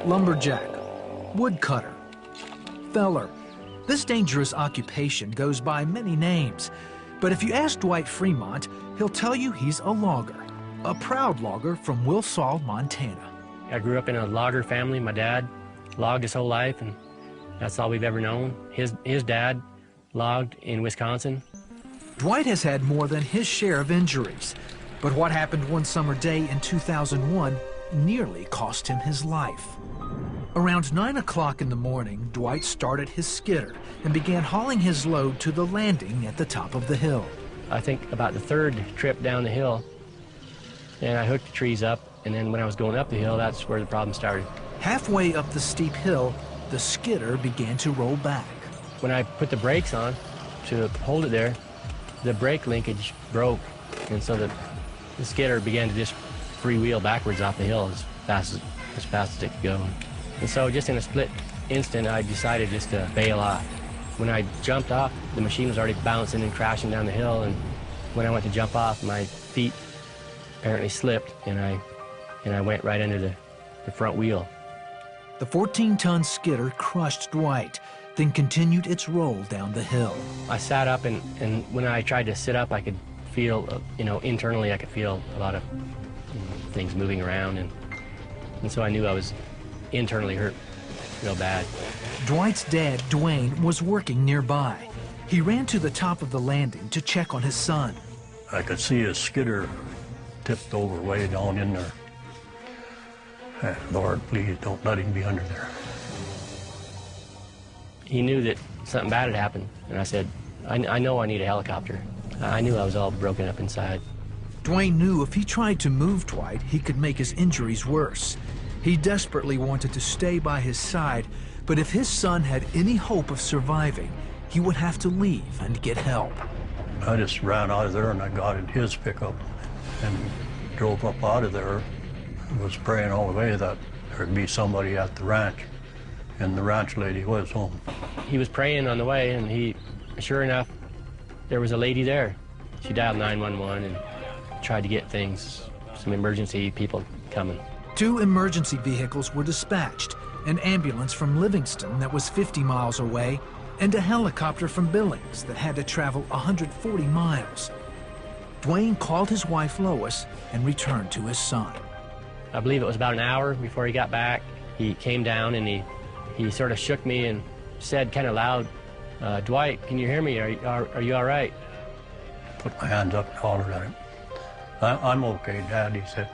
lumberjack, woodcutter, feller. This dangerous occupation goes by many names, but if you ask Dwight Fremont, he'll tell you he's a logger, a proud logger from Wilsall, Montana. I grew up in a logger family. My dad logged his whole life, and that's all we've ever known. His dad logged in Wisconsin. Dwight has had more than his share of injuries, but what happened one summer day in 2001 nearly cost him his life. Around 9 o'clock in the morning, Dwight started his skidder and began hauling his load to the landing at the top of the hill. I think about the third trip down the hill, and I hooked the trees up, and then when I was going up the hill, that's where the problem started. Halfway up the steep hill, the skidder began to roll back. When I put the brakes on to hold it there, the brake linkage broke, and so the skidder began to just freewheel backwards off the hill as fast as it could go. And so just in a split instant, I decided just to bail off. When I jumped off, the machine was already bouncing and crashing down the hill, and when I went to jump off, my feet apparently slipped, and I went right into the front wheel. The 14-ton skidder crushed Dwight, then continued its roll down the hill. I sat up, and when I tried to sit up, I could feel, internally I could feel a lot of things moving around, and so I knew I was internally hurt real bad. Dwight's dad, Dwayne, was working nearby. He ran to the top of the landing to check on his son. I could see his skidder tipped over way down in there. Lord, please don't let him be under there. He knew that something bad had happened, and I said, I know I need a helicopter. I knew I was all broken up inside. Dwayne knew if he tried to move Dwight, he could make his injuries worse. He desperately wanted to stay by his side, but if his son had any hope of surviving, he would have to leave and get help. I just ran out of there, and I got in his pickup and drove up out of there. I was praying all the way that there'd be somebody at the ranch, and the ranch lady was home. He was praying on the way, and sure enough, there was a lady there. She dialed 911 and tried to get things, some emergency people coming. 2 emergency vehicles were dispatched, an ambulance from Livingston that was 50 miles away, and a helicopter from Billings that had to travel 140 miles. Dwayne called his wife Lois and returned to his son. I believe it was about an hour before he got back. He came down and he sort of shook me and said kind of loud, Dwight, can you hear me? Are you all right? Put my hands up and hollered at him. I'm okay, Dad, he said.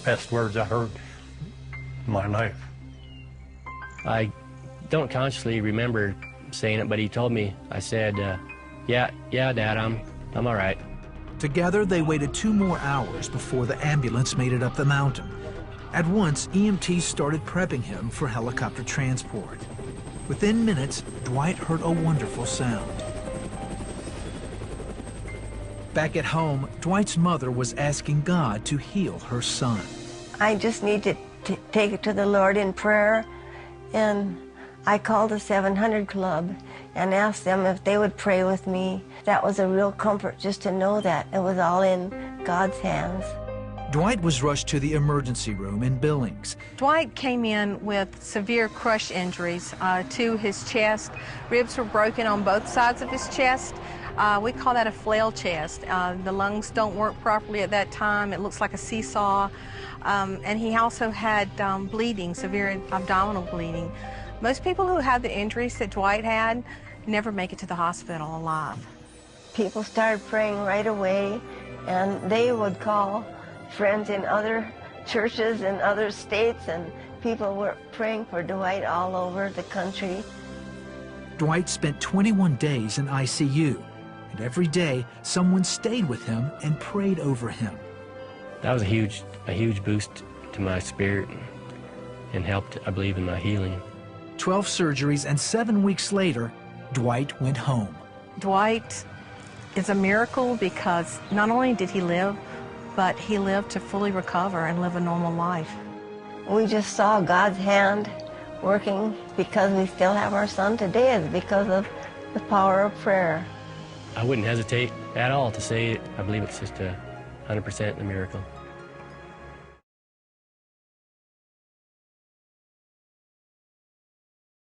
Best words I heard in my life. I don't consciously remember saying it, but he told me. I said, yeah, Dad, I'm all right. Together, they waited 2 more hours before the ambulance made it up the mountain. At once, EMTs started prepping him for helicopter transport. Within minutes, Dwight heard a wonderful sound. Back at home, Dwight's mother was asking God to heal her son. I just need to take it to the Lord in prayer, and I called the 700 Club and asked them if they would pray with me. That was a real comfort just to know that it was all in God's hands. Dwight was rushed to the emergency room in Billings. Dwight came in with severe crush injuries to his chest. Ribs were broken on both sides of his chest. We call that a flail chest. The lungs don't work properly at that time. It looks like a seesaw. And he also had bleeding, severe abdominal bleeding. Most people who have the injuries that Dwight had never make it to the hospital alive. People started praying right away, and they would call friends in other churches in other states, and people were praying for Dwight all over the country. Dwight spent 21 days in ICU, and every day someone stayed with him and prayed over him. That was a huge boost to my spirit and helped, I believe, in my healing. 12 surgeries, and 7 weeks later, Dwight went home. Dwight is a miracle because not only did he live, but he lived to fully recover and live a normal life. We just saw God's hand working. Because we still have our son today is because of the power of prayer. I wouldn't hesitate at all to say it. I believe it's just 100% a miracle.